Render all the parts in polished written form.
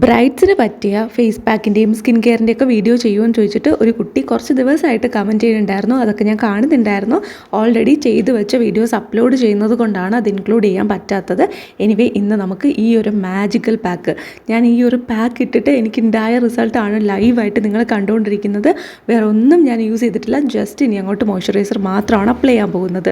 ബ്രൈഡ്സിന് പറ്റിയ face പാക്കിൻ്റെയും skin കെയറിൻ്റെയൊക്കെ video ചെയ്യുമെന്ന് ചോദിച്ചിട്ട് ഒരു കുട്ടി കുറച്ച് ദിവസമായിട്ട് കമൻറ്റ് ചെയ്യുന്നുണ്ടായിരുന്നു. അതൊക്കെ ഞാൻ കാണുന്നുണ്ടായിരുന്നു. ഓൾറെഡി ചെയ്ത് വെച്ച വീഡിയോസ് അപ്ലോഡ് ചെയ്യുന്നത് കൊണ്ടാണ് അത് ഇൻക്ലൂഡ് ചെയ്യാൻ പറ്റാത്തത്. എനിവേ ഇന്ന് നമുക്ക് ഈ ഒരു മാജിക്കൽ പാക്ക്, ഞാൻ ഈ ഒരു പാക്ക് ഇട്ടിട്ട് എനിക്കുണ്ടായ റിസൾട്ടാണ് ലൈവായിട്ട് നിങ്ങൾ കണ്ടുകൊണ്ടിരിക്കുന്നത്. വേറെ ഒന്നും ഞാൻ യൂസ് ചെയ്തിട്ടില്ല. ജസ്റ്റ് ഇനി അങ്ങോട്ട് മോയ്സ്ചറൈസർ മാത്രമാണ് അപ്ലൈ ചെയ്യാൻ പോകുന്നത്.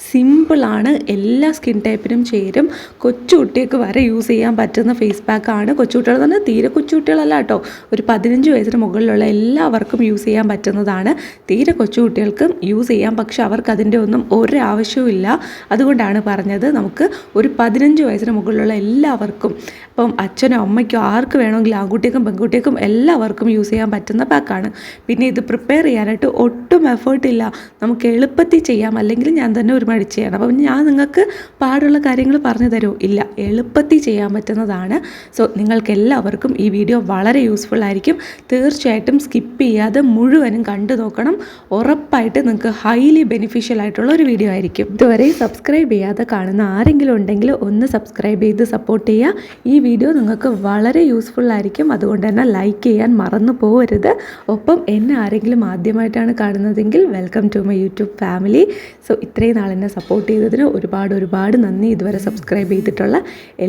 സിമ്പിളാണ്, എല്ലാ സ്കിൻ ടൈപ്പിനും ചേരും. കൊച്ചു കുട്ടികൾക്ക് വരെ യൂസ് ചെയ്യാൻ പറ്റുന്ന ഫേസ് പാക്കാണ്. കൊച്ചുകുട്ടികൾ തീരെ കൊച്ചുകുട്ടികളല്ല കേട്ടോ, ഒരു 15 വയസ്സിന് മുകളിലുള്ള എല്ലാവർക്കും യൂസ് ചെയ്യാൻ പറ്റുന്നതാണ്. തീരെ കൊച്ചുകുട്ടികൾക്കും യൂസ് ചെയ്യാം, പക്ഷെ അവർക്ക് അതിൻ്റെ ഒന്നും ഒരാവശ്യവുമില്ല. അതുകൊണ്ടാണ് പറഞ്ഞത് നമുക്ക് ഒരു 15 വയസ്സിന് മുകളിലുള്ള എല്ലാവർക്കും, ഇപ്പം അച്ഛനോ അമ്മയ്ക്കോ ആർക്ക് വേണമെങ്കിലും ആൺകുട്ടിക്കും പെൺകുട്ടിക്കും എല്ലാവർക്കും യൂസ് ചെയ്യാൻ പറ്റുന്ന പാക്കാണ്. പിന്നെ ഇത് പ്രിപ്പയർ ചെയ്യാനായിട്ട് ഒട്ടും എഫേർട്ടില്ല, നമുക്ക് എളുപ്പത്തിൽ ചെയ്യാം. അല്ലെങ്കിൽ ഞാൻ തന്നെ ഒരു മടിച്ച് ചെയ്യണം. അപ്പം ഞാൻ നിങ്ങൾക്ക് പാടുള്ള കാര്യങ്ങൾ പറഞ്ഞു തരുമോ? ഇല്ല, എളുപ്പത്തിൽ ചെയ്യാൻ പറ്റുന്നതാണ്. സോ നിങ്ങൾക്ക് എല്ലാവർക്കും ഈ വീഡിയോ വളരെ യൂസ്ഫുൾ ആയിരിക്കും. തീർച്ചയായിട്ടും സ്കിപ്പ് ചെയ്യാതെ മുഴുവനും കണ്ടു നോക്കണം. ഉറപ്പായിട്ട് നിങ്ങൾക്ക് ഹൈലി ബെനിഫിഷ്യൽ ആയിട്ടുള്ള ഒരു വീഡിയോ ആയിരിക്കും. ഇതുവരെ സബ്സ്ക്രൈബ് ചെയ്യാതെ കാണുന്ന ആരെങ്കിലും ഉണ്ടെങ്കിൽ ഒന്ന് സബ്സ്ക്രൈബ് ചെയ്ത് സപ്പോർട്ട് ചെയ്യുക. ഈ വീഡിയോ നിങ്ങൾക്ക് വളരെ യൂസ്ഫുൾ ആയിരിക്കും. അതുകൊണ്ട് തന്നെ ലൈക്ക് ചെയ്യാൻ മറന്നു പോകരുത്. ഒപ്പം എന്നെ ആരെങ്കിലും ആദ്യമായിട്ടാണ് കാണുന്നതെങ്കിൽ welcome to my YouTube family. So ഇത്രയും നാൾ എന്നെ സപ്പോർട്ട് ചെയ്തതിന് ഒരുപാട് നന്ദി. ഇതുവരെ സബ്സ്ക്രൈബ് ചെയ്തിട്ടുള്ള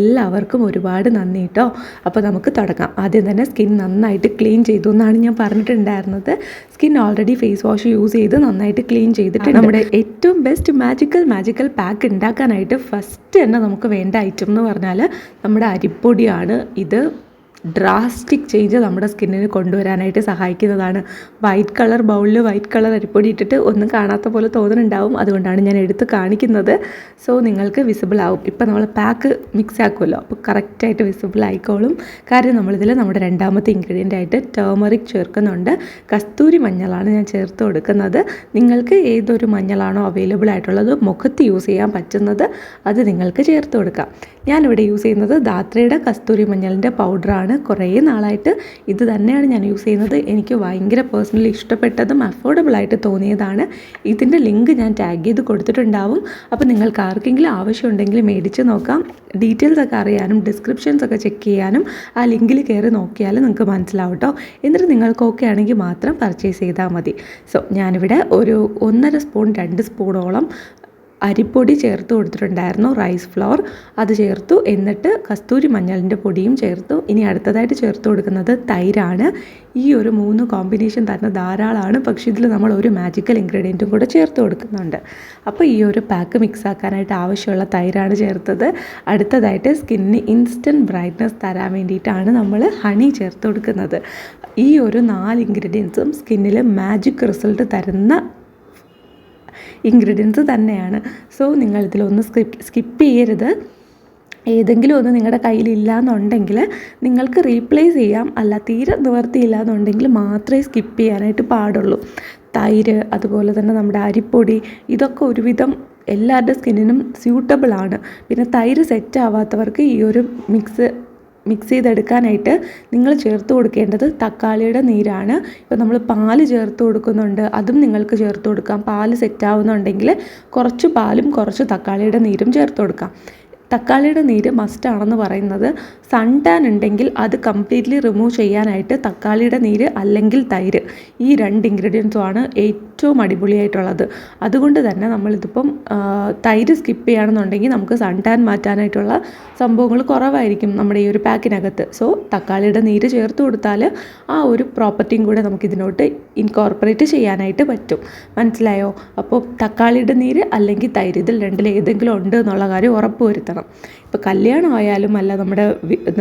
എല്ലാവർക്കും ഒരുപാട് നന്ദി കേട്ടോ. അപ്പോൾ നമുക്ക് തുടങ്ങാം. ആദ്യം തന്നെ സ്കിൻ നന്നായിട്ട് ക്ലീൻ ചെയ്തു എന്നാണ് ഞാൻ പറഞ്ഞിട്ടുണ്ടായിരുന്നത്. Skin already face wash use ചെയ്ത് നന്നായിട്ട് ക്ലീൻ ചെയ്തിട്ടുണ്ട്. നമ്മുടെ ഏറ്റവും ബെസ്റ്റ് മാജിക്കൽ പാക്ക് ഉണ്ടാക്കാനായിട്ട് ഫസ്റ്റ് തന്നെ നമുക്ക് വേണ്ട ഐറ്റം എന്ന് പറഞ്ഞാൽ നമ്മുടെ അരിപ്പൊടിയാണ്. ഇത് ഡ്രാസ്റ്റിക് ചേഞ്ച് നമ്മുടെ സ്കിന്നിന് കൊണ്ടുവരാനായിട്ട് സഹായിക്കുന്നതാണ്. വൈറ്റ് കളർ ബൗളിൽ വൈറ്റ് കളർ അരിപ്പൊടി ഇട്ടിട്ട് ഒന്നും കാണാത്ത പോലെ തോന്നുന്നുണ്ടാവും. അതുകൊണ്ടാണ് ഞാൻ എടുത്ത് കാണിക്കുന്നത്. സോ നിങ്ങൾക്ക് വിസിബിൾ ആവും. ഇപ്പം നമ്മൾ പാക്ക് മിക്സ് ആക്കുമല്ലോ, അപ്പോൾ കറക്റ്റായിട്ട് വിസിബിൾ ആയിക്കോളും. കാര്യം നമ്മളിതിൽ നമ്മുടെ രണ്ടാമത്തെ ഇൻഗ്രീഡിയൻ്റ് ആയിട്ട് ടേമറിക് ചേർക്കുന്നുണ്ട്. കസ്തൂരി മഞ്ഞളാണ് ഞാൻ ചേർത്ത് കൊടുക്കുന്നത്. നിങ്ങൾക്ക് ഏതൊരു മഞ്ഞളാണോ അവൈലബിൾ ആയിട്ടുള്ളത്, മുഖത്ത് യൂസ് ചെയ്യാൻ പറ്റുന്നത്, അത് നിങ്ങൾക്ക് ചേർത്ത് കൊടുക്കാം. ഞാനിവിടെ യൂസ് ചെയ്യുന്നത് ധാത്രയുടെ കസ്തൂരി മഞ്ഞളിൻ്റെ പൗഡറാണ്. കുറേ നാളായിട്ട് ഇത് തന്നെയാണ് ഞാൻ യൂസ് ചെയ്യുന്നത്. എനിക്ക് ഭയങ്കര പേഴ്സണലി ഇഷ്ടപ്പെട്ടതും അഫോർഡബിളായിട്ട് തോന്നിയതാണ്. ഇതിൻ്റെ ലിങ്ക് ഞാൻ ടാഗ് ചെയ്ത് കൊടുത്തിട്ടുണ്ടാവും. അപ്പോൾ നിങ്ങൾക്ക് ആർക്കെങ്കിലും ആവശ്യമുണ്ടെങ്കിൽ മേടിച്ച് നോക്കാം. ഡീറ്റെയിൽസ് ഒക്കെ അറിയാനും ഡിസ്ക്രിപ്ഷൻസ് ഒക്കെ ചെക്ക് ചെയ്യാനും ആ ലിങ്കിൽ കയറി നോക്കിയാൽ നിങ്ങൾക്ക് മനസ്സിലാവും കേട്ടോ. എന്നിട്ട് നിങ്ങൾക്ക് ഓക്കെ ആണെങ്കിൽ മാത്രം പർച്ചേസ് ചെയ്താൽ മതി. സോ ഞാനിവിടെ ഒരു 1.5 സ്പൂൺ 2 സ്പൂണോളം അരിപ്പൊടി ചേർത്ത് കൊടുത്തിട്ടുണ്ടായിരുന്നു, റൈസ് ഫ്ലോർ. അത് ചേർത്തു. എന്നിട്ട് കസ്തൂരി മഞ്ഞളിൻ്റെ പൊടിയും ചേർത്തു. ഇനി അടുത്തതായിട്ട് ചേർത്ത് കൊടുക്കുന്നത് തൈരാണ്. ഈ ഒരു 3 കോമ്പിനേഷൻ തന്നെ ധാരാളമാണ്. പക്ഷേ ഇതിൽ നമ്മൾ ഒരു മാജിക്കൽ ഇൻഗ്രീഡിയൻറ്റും കൂടെ ചേർത്ത് കൊടുക്കുന്നുണ്ട്. അപ്പോൾ ഈ ഒരു പാക്ക് മിക്സ് ആക്കാനായിട്ട് ആവശ്യമുള്ള തൈരാണ് ചേർത്തത്. അടുത്തതായിട്ട് സ്കിന്നിന് ഇൻസ്റ്റൻറ്റ് ബ്രൈറ്റ്നസ് തരാൻ വേണ്ടിയിട്ടാണ് നമ്മൾ ഹണി ചേർത്ത് കൊടുക്കുന്നത്. ഈ ഒരു 4 ഇൻഗ്രീഡിയൻസും സ്കിന്നിൽ മാജിക് റിസൾട്ട് തരുന്ന ഇൻഗ്രീഡിയൻസ് തന്നെയാണ്. സോ നിങ്ങളിതിലൊന്ന് സ്കിപ്പ് ചെയ്യരുത്. ഏതെങ്കിലും ഒന്ന് നിങ്ങളുടെ കയ്യിലില്ല എന്നുണ്ടെങ്കിൽ നിങ്ങൾക്ക് റീപ്ലേസ് ചെയ്യാം. അല്ല, തീരെ നിവർത്തിയില്ല എന്നുണ്ടെങ്കിൽ മാത്രമേ സ്കിപ്പ് ചെയ്യാനായിട്ട് പാടുള്ളൂ. തൈര്, അതുപോലെ തന്നെ നമ്മുടെ അരിപ്പൊടി, ഇതൊക്കെ ഒരുവിധം എല്ലാവരുടെ സ്കിന്നിനും സ്യൂട്ടബിൾ ആണ്. പിന്നെ തൈര് സെറ്റ് ആവാത്തവർക്ക് ഈ ഒരു മിക്സ് ചെയ്തെടുക്കാനായിട്ട് നിങ്ങൾ ചേർത്ത് കൊടുക്കേണ്ടത് തക്കാളിയുടെ നീരാണ്. ഇപ്പോൾ നമ്മൾ പാല് ചേർത്ത് കൊടുക്കുന്നുണ്ട്, അതും നിങ്ങൾക്ക് ചേർത്ത് കൊടുക്കാം. പാല് സെറ്റാവുന്നുണ്ടെങ്കിൽ കുറച്ച് പാലും കുറച്ച് തക്കാളിയുടെ നീരും ചേർത്ത് കൊടുക്കാം. തക്കാളിയുടെ നീര് മസ്റ്റാണെന്ന് പറയുന്നത്. സൺ ടാൻ ഉണ്ടെങ്കിൽ അത് കംപ്ലീറ്റ്ലി റിമൂവ് ചെയ്യാനായിട്ട് തക്കാളിയുടെ നീര് അല്ലെങ്കിൽ തൈര്, ഈ 2 ഇൻഗ്രീഡിയൻസുമാണ് ഏറ്റവും അടിപൊളിയായിട്ടുള്ളത്. അതുകൊണ്ട് തന്നെ നമ്മളിതിപ്പം തൈര് സ്കിപ്പ് ചെയ്യുകയാണെന്നുണ്ടെങ്കിൽ നമുക്ക് സൺ ടാൻ മാറ്റാനായിട്ടുള്ള സംഭവങ്ങൾ കുറവായിരിക്കും നമ്മുടെ ഈ ഒരു പാക്കിനകത്ത്. സോ തക്കാളിയുടെ നീര് ചേർത്ത് കൊടുത്താൽ ആ ഒരു പ്രോപ്പർട്ടിയും കൂടെ നമുക്കിതിനോട്ട് ഇൻകോർപ്പറേറ്റ് ചെയ്യാനായിട്ട് പറ്റും. മനസ്സിലായോ? അപ്പോൾ തക്കാളിയുടെ നീര് അല്ലെങ്കിൽ തൈര്, ഇതിൽ രണ്ടിൽ ഏതെങ്കിലും ഉണ്ട് എന്നുള്ള കാര്യം ഉറപ്പ് വരുത്തണം. ഇപ്പോൾ കല്യാണം ആയാലും അല്ല, നമ്മുടെ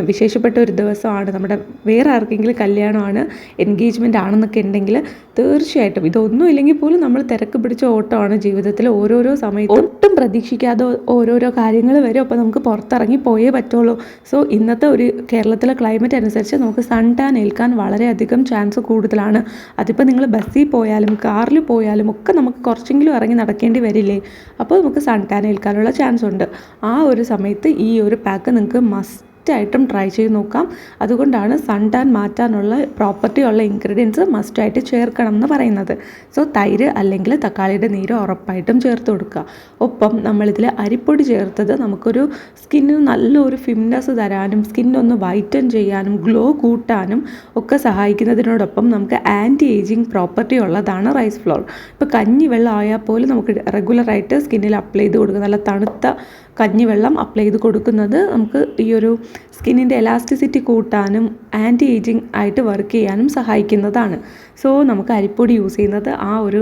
വിശേഷപ്പെട്ട ഒരു ദിവസമാണ്, നമ്മുടെ വേറെ ആർക്കെങ്കിലും കല്യാണമാണ്, എൻഗേജ്മെൻ്റ് ആണെന്നൊക്കെ ഉണ്ടെങ്കിൽ തീർച്ചയായിട്ടും ഇതൊന്നും ഇല്ലെങ്കിൽ പോലും നമ്മൾ തിരക്ക് പിടിച്ച ഓട്ടമാണ് ജീവിതത്തിൽ. ഓരോരോ സമയത്തും ഒട്ടും പ്രതീക്ഷിക്കാതെ ഓരോരോ കാര്യങ്ങൾ വരും. അപ്പോൾ നമുക്ക് പുറത്തിറങ്ങി പോയേ പറ്റുള്ളൂ. സോ ഇന്നത്തെ ഒരു കേരളത്തിലെ ക്ലൈമറ്റ് അനുസരിച്ച് നമുക്ക് സൺ ടാൻ ഏൽക്കാൻ വളരെയധികം ചാൻസ് കൂടുതലാണ്. അതിപ്പോൾ നിങ്ങൾ ബസ്സിൽ പോയാലും കാറിൽ പോയാലും ഒക്കെ നമുക്ക് കുറച്ചെങ്കിലും ഇറങ്ങി നടക്കേണ്ടി വരില്ലേ? അപ്പോൾ നമുക്ക് സൺ ടാൻ ഏൽക്കാനുള്ള ചാൻസ് ഉണ്ട്. ആ ഒരു സമയത്ത് ഈ ഒരു പാക്ക് നിങ്ങൾക്ക് മസ്റ്റ് മസ്റ്റായിട്ടും ട്രൈ ചെയ്ത് നോക്കാം. അതുകൊണ്ടാണ് സൺ ടാൻ മാറ്റാനുള്ള പ്രോപ്പർട്ടി ഉള്ള ഇൻഗ്രീഡിയൻസ് മസ്റ്റായിട്ട് ചേർക്കണം എന്ന് പറയുന്നത്. സോ തൈര് അല്ലെങ്കിൽ തക്കാളിയുടെ നീര് ഉറപ്പായിട്ടും ചേർത്ത് കൊടുക്കുക. ഒപ്പം നമ്മളിതിൽ അരിപ്പൊടി ചേർത്തത് നമുക്കൊരു സ്കിന്നിന് നല്ലൊരു ഫിംനെസ് തരാനും സ്കിന്നൊന്ന് വൈറ്റൻ ചെയ്യാനും ഗ്ലോ കൂട്ടാനും ഒക്കെ സഹായിക്കുന്നതിനോടൊപ്പം നമുക്ക് ആൻറ്റി ഏജിങ് പ്രോപ്പർട്ടി ഉള്ളതാണ് റൈസ് ഫ്ലോർ. ഇപ്പോൾ കഞ്ഞിവെള്ളം ആയാൽ പോലും നമുക്ക് റെഗുലറായിട്ട് സ്കിന്നിൽ അപ്ലൈ ചെയ്ത് കൊടുക്കുക. നല്ല തണുത്ത കഞ്ഞിവെള്ളം അപ്ലൈ ചെയ്ത് കൊടുക്കുന്നത് നമുക്ക് ഈ ഒരു സ്കിന്നിൻ്റെ എലാസ്റ്റിസിറ്റി കൂട്ടാനും ആൻറ്റി ഏജിങ് ആയിട്ട് വർക്ക് ചെയ്യാനും സഹായിക്കുന്നതാണ്. സോ നമുക്ക് അരിപ്പൊടി യൂസ് ചെയ്യുന്നത് ആ ഒരു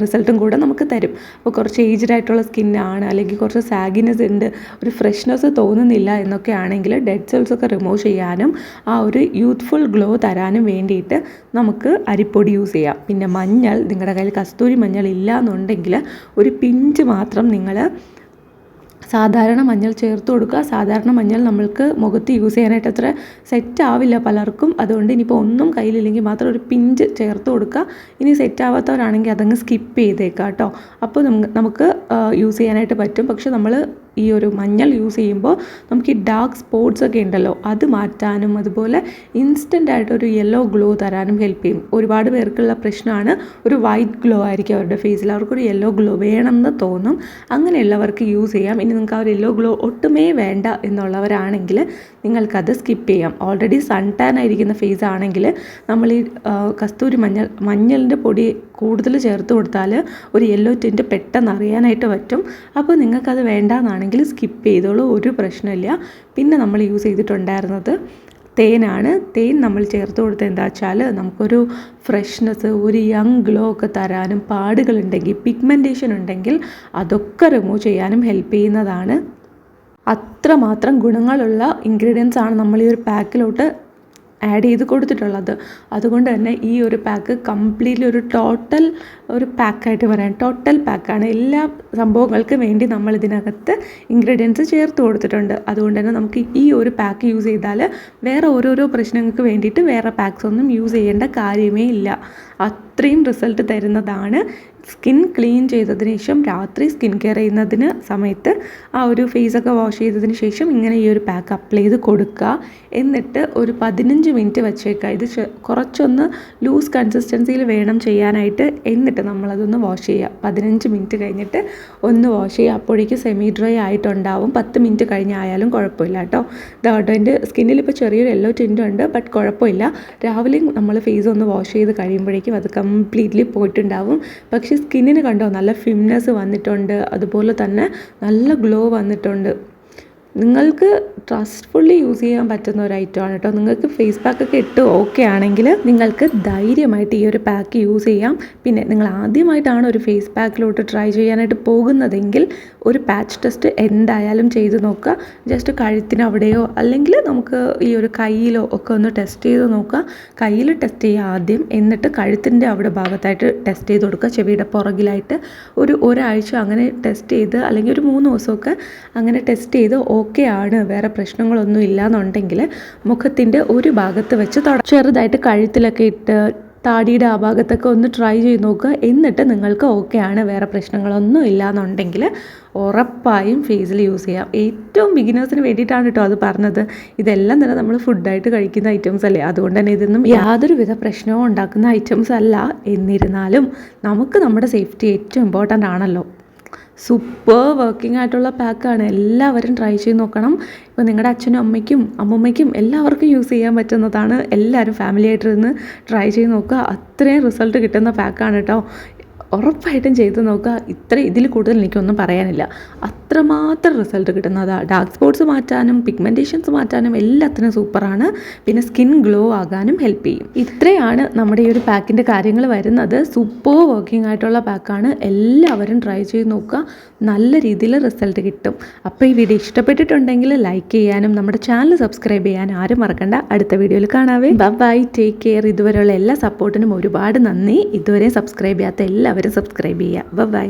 റിസൾട്ടും കൂടെ നമുക്ക് തരും. അപ്പോൾ കുറച്ച് ഏജ്ഡ് ആയിട്ടുള്ള സ്കിന്നാണ്, അല്ലെങ്കിൽ കുറച്ച് സാഗിനെസ് ഉണ്ട്, ഒരു ഫ്രഷ്നെസ് തോന്നുന്നില്ല എന്നൊക്കെ ആണെങ്കിൽ ഡെഡ് സെൽസ് ഒക്കെ റിമൂവ് ചെയ്യാനും ആ ഒരു യൂത്ത്ഫുൾ ഗ്ലോ തരാനും വേണ്ടിയിട്ട് നമുക്ക് അരിപ്പൊടി യൂസ് ചെയ്യാം. പിന്നെ മഞ്ഞൾ, നിങ്ങളുടെ കയ്യിൽ കസ്തൂരി മഞ്ഞൾ ഇല്ല എന്നുണ്ടെങ്കിൽ ഒരു പിഞ്ച് മാത്രം നിങ്ങൾ സാധാരണ മഞ്ഞൾ ചേർത്ത് കൊടുക്കുക. സാധാരണ മഞ്ഞൾ നമ്മൾക്ക് മുഖത്ത് യൂസ് ചെയ്യാനായിട്ട് അത്ര സെറ്റ് ആവില്ല പലർക്കും. അതുകൊണ്ട് ഇനിയിപ്പോൾ ഒന്നും കയ്യിലില്ലെങ്കിൽ മാത്രം ഒരു പിഞ്ച് ചേർത്ത് കൊടുക്കുക. ഇനി സെറ്റ് ആവാത്തവരാണെങ്കിൽ അതങ്ങ് സ്കിപ്പ് ചെയ്തേക്കാം കേട്ടോ. അപ്പോൾ നമുക്ക് യൂസ് ചെയ്യാനായിട്ട് പറ്റും. പക്ഷെ നമ്മൾ ഈ ഒരു മഞ്ഞൾ യൂസ് ചെയ്യുമ്പോൾ നമുക്ക് ഈ ഡാർക്ക് സ്പോട്ട്സ് ഒക്കെ ഉണ്ടല്ലോ അത് മാറ്റാനും അതുപോലെ ഇൻസ്റ്റൻ്റ് ആയിട്ട് ഒരു യെല്ലോ ഗ്ലോ തരാനും ഹെൽപ്പ് ചെയ്യും. ഒരുപാട് പേർക്കുള്ള പ്രശ്നമാണ് ഒരു വൈറ്റ് ഗ്ലോ ആയിരിക്കും അവരുടെ ഫേസിൽ, അവർക്കൊരു യെല്ലോ ഗ്ലോ വേണമെന്ന് തോന്നും. അങ്ങനെയുള്ളവർക്ക് യൂസ് ചെയ്യാം. ഇനി നിങ്ങൾക്ക് ആ ഒരു യെല്ലോ ഗ്ലോ ഒട്ടുമേ വേണ്ട എന്നുള്ളവരാണെങ്കിൽ നിങ്ങൾക്കത് സ്കിപ്പ് ചെയ്യാം. ഓൾറെഡി സൺ ടാൻ ആയിരിക്കുന്ന ഫേസ് ആണെങ്കിൽ നമ്മൾ ഈ കസ്തൂരി മഞ്ഞളിൻ്റെ പൊടി കൂടുതൽ ചേർത്ത് കൊടുത്താൽ ഒരു യെല്ലോ ടിൻറ്റ് പെട്ടെന്ന് അറിയാനായിട്ട് പറ്റും. അപ്പോൾ നിങ്ങൾക്കത് വേണ്ടാന്നാണെങ്കിൽ സ്കിപ്പ് ചെയ്തോളൂ, ഒരു പ്രശ്നമില്ല. പിന്നെ നമ്മൾ യൂസ് ചെയ്തിട്ടുണ്ടായിരുന്നത് തേനാണ്. തേൻ നമ്മൾ ചേർത്ത് കൊടുത്ത് എന്താ വെച്ചാൽ നമുക്കൊരു ഫ്രഷ്നെസ്, ഒരു യങ് ഗ്ലോ ഒക്കെ തരാനും പാടുകളുണ്ടെങ്കിൽ പിഗ്മെൻറ്റേഷൻ ഉണ്ടെങ്കിൽ അതൊക്കെ റിമൂവ് ചെയ്യാനും ഹെൽപ്പ് ചെയ്യുന്നതാണ്. അത്രമാത്രം ഗുണങ്ങളുള്ള ഇൻഗ്രീഡിയൻസ് ആണ് നമ്മൾ ഈ ഒരു പാക്കിലോട്ട് ആഡ് ചെയ്ത് കൊടുത്തിട്ടുള്ളത്. അതുകൊണ്ട് തന്നെ ഈ ഒരു പാക്ക് കംപ്ലീറ്റ്ലി ഒരു ടോട്ടൽ ഒരു പാക്കായിട്ട് പറയാം, ടോട്ടൽ പാക്കാണ്. എല്ലാ സംഭവങ്ങൾക്കും വേണ്ടി നമ്മൾ ഇതിനകത്ത് ഇൻഗ്രീഡിയൻസ് ചേർത്ത് കൊടുത്തിട്ടുണ്ട്. അതുകൊണ്ട് തന്നെ നമുക്ക് ഈ ഒരു പാക്ക് യൂസ് ചെയ്താൽ വേറെ ഓരോരോ പ്രശ്നങ്ങൾക്ക് വേണ്ടിയിട്ട് വേറെ പാക്സ് ഒന്നും യൂസ് ചെയ്യേണ്ട കാര്യമേ ഇല്ല. അത്രയും റിസൾട്ട് തരുന്നതാണ്. സ്കിൻ ക്ലീൻ ചെയ്തതിന് ശേഷം രാത്രി സ്കിൻ കെയർ ചെയ്യുന്നതിന് സമയത്ത് ആ ഒരു ഫേസൊക്കെ വാഷ് ചെയ്തതിന് ശേഷം ഇങ്ങനെ ഈ ഒരു പാക്ക് അപ്ലൈ ചെയ്ത് കൊടുക്കുക. എന്നിട്ട് ഒരു 15 മിനിറ്റ് വെച്ചേക്കുക. ഇത് കുറച്ചൊന്ന് ലൂസ് കൺസിസ്റ്റൻസിയിൽ വേണം ചെയ്യാനായിട്ട്. എന്നിട്ട് നമ്മളതൊന്ന് വാഷ് ചെയ്യുക. 15 മിനിറ്റ് കഴിഞ്ഞിട്ട് ഒന്ന് വാഷ് ചെയ്യുക. അപ്പോഴേക്കും സെമി ഡ്രൈ ആയിട്ടുണ്ടാവും. 10 മിനിറ്റ് കഴിഞ്ഞായാലും കുഴപ്പമില്ല കേട്ടോ. ഇതാട്ടോ എൻ്റെ സ്കിന്നിൽ ഇപ്പോൾ ചെറിയൊരു യെല്ലോ ടിൻ്റ് ഉണ്ട്, ബട്ട് കുഴപ്പമില്ല. രാവിലെ നമ്മൾ ഫേസ് ഒന്ന് വാഷ് ചെയ്ത് കഴിയുമ്പോഴേക്കും അത് കംപ്ലീറ്റ്ലി പോയിട്ടുണ്ടാവും. പക്ഷേ സ്കിന്നിന് കണ്ടോ നല്ല ഫിംനെസ് വന്നിട്ടുണ്ട്, അതുപോലെ തന്നെ നല്ല ഗ്ലോ വന്നിട്ടുണ്ട്. നിങ്ങൾക്ക് ട്രസ്റ്റ്ഫുള്ളി യൂസ് ചെയ്യാൻ പറ്റുന്ന ഒരു ഐറ്റമാണ് കേട്ടോ. നിങ്ങൾക്ക് ഫേസ് പാക്കൊക്കെ ഇട്ട് ഓക്കെ ആണെങ്കിൽ നിങ്ങൾക്ക് ധൈര്യമായിട്ട് ഈ ഒരു പാക്ക് യൂസ് ചെയ്യാം. പിന്നെ നിങ്ങൾ ആദ്യമായിട്ടാണ് ഒരു ഫേസ് പാക്കിലോട്ട് ട്രൈ ചെയ്യാനായിട്ട് പോകുന്നതെങ്കിൽ ഒരു പാച്ച് ടെസ്റ്റ് എന്തായാലും ചെയ്ത് നോക്കുക. ജസ്റ്റ് കഴുത്തിന് അവിടെയോ അല്ലെങ്കിൽ നമുക്ക് ഈ ഒരു കയ്യിലോ ഒക്കെ ഒന്ന് ടെസ്റ്റ് ചെയ്ത് നോക്കുക. കയ്യിൽ ടെസ്റ്റ് ചെയ്യുക ആദ്യം, എന്നിട്ട് കഴുത്തിൻ്റെ അവിടെ ഭാഗത്തായിട്ട് ടെസ്റ്റ് ചെയ്ത് കൊടുക്കുക. ചെവിയുടെ പുറകിലായിട്ട് ഒരാഴ്ച അങ്ങനെ ടെസ്റ്റ് ചെയ്ത്, അല്ലെങ്കിൽ ഒരു 3 ദിവസമൊക്കെ അങ്ങനെ ടെസ്റ്റ് ചെയ്ത് ഓക്കെ ആണ്, വേറെ പ്രശ്നങ്ങളൊന്നും ഇല്ലയെന്നുണ്ടെങ്കിൽ മുഖത്തിൻ്റെ ഒരു ഭാഗത്ത് വെച്ച് ചെറുതായിട്ട് കഴുത്തിലൊക്കെ ഇട്ട് താടിയുടെ ആ ഭാഗത്തൊക്കെ ഒന്ന് ട്രൈ ചെയ്ത് നോക്കുക. എന്നിട്ട് നിങ്ങൾക്ക് ഓക്കെ ആണ്, വേറെ പ്രശ്നങ്ങളൊന്നും ഇല്ലയെന്നുണ്ടെങ്കിൽ ഉറപ്പായും ഫേസിൽ യൂസ് ചെയ്യാം. ഏറ്റവും ബിഗിനേഴ്സിന് വേണ്ടിയിട്ടാണ് കേട്ടോ അത് പറഞ്ഞത്. ഇതെല്ലാം തന്നെ നമ്മൾ ഫുഡായിട്ട് കഴിക്കുന്ന ഐറ്റംസ് അല്ലേ, അതുകൊണ്ട് തന്നെ ഇതൊന്നും യാതൊരുവിധ പ്രശ്നവും ഉണ്ടാക്കുന്ന ഐറ്റംസ് അല്ല. എന്നിരുന്നാലും നമുക്ക് നമ്മുടെ സേഫ്റ്റി ഏറ്റവും ഇമ്പോർട്ടൻ്റ് ആണല്ലോ. സൂപ്പർ വർക്കിംഗ് ആയിട്ടുള്ള പാക്കാണ്. എല്ലാവരും ട്രൈ ചെയ്ത് നോക്കണം. ഇപ്പോൾ നിങ്ങളുടെ അച്ഛനും അമ്മയ്ക്കും അമ്മൂമ്മയ്ക്കും എല്ലാവർക്കും യൂസ് ചെയ്യാൻ പറ്റുന്നതാണ്. എല്ലാവരും ഫാമിലി ആയിട്ടിരുന്ന് ട്രൈ ചെയ്ത് നോക്കുക. അത്രയും റിസൾട്ട് കിട്ടുന്ന പാക്കാണ് കേട്ടോ. ഉറപ്പായിട്ടും ചെയ്ത് നോക്കുക. ഇതിൽ കൂടുതൽ എനിക്കൊന്നും പറയാനില്ല. അത്രമാത്രം റിസൾട്ട് കിട്ടുന്നതാണ്. ഡാർക്ക് സ്പോട്ട്സ് മാറ്റാനും പിഗ്മെൻറ്റേഷൻസ് മാറ്റാനും എല്ലാത്തിനും സൂപ്പറാണ്. പിന്നെ സ്കിൻ ഗ്ലോ ആകാനും ഹെൽപ്പ് ചെയ്യും. ഇത്രയാണ് നമ്മുടെ ഈ ഒരു പാക്കിൻ്റെ കാര്യങ്ങൾ വരുന്നത്. സൂപ്പർ വർക്കിംഗ് ആയിട്ടുള്ള പാക്കാണ്. എല്ലാവരും ട്രൈ ചെയ്ത് നോക്കുക. നല്ല രീതിയിൽ റിസൾട്ട് കിട്ടും. അപ്പോൾ ഈ വീഡിയോ ഇഷ്ടപ്പെട്ടിട്ടുണ്ടെങ്കിൽ ലൈക്ക് ചെയ്യാനും നമ്മുടെ ചാനൽ സബ്സ്ക്രൈബ് ചെയ്യാനും ആരും മറക്കണ്ട. അടുത്ത വീഡിയോയിൽ കാണാവേ. By, take care. ഇതുവരെയുള്ള എല്ലാ സപ്പോർട്ടിനും ഒരുപാട് നന്ദി. ഇതുവരെ സബ്സ്ക്രൈബ് ചെയ്യാത്ത എല്ലാവരും സബ്സ്ക്രൈബ് ചെയ്യുക. ബൈ.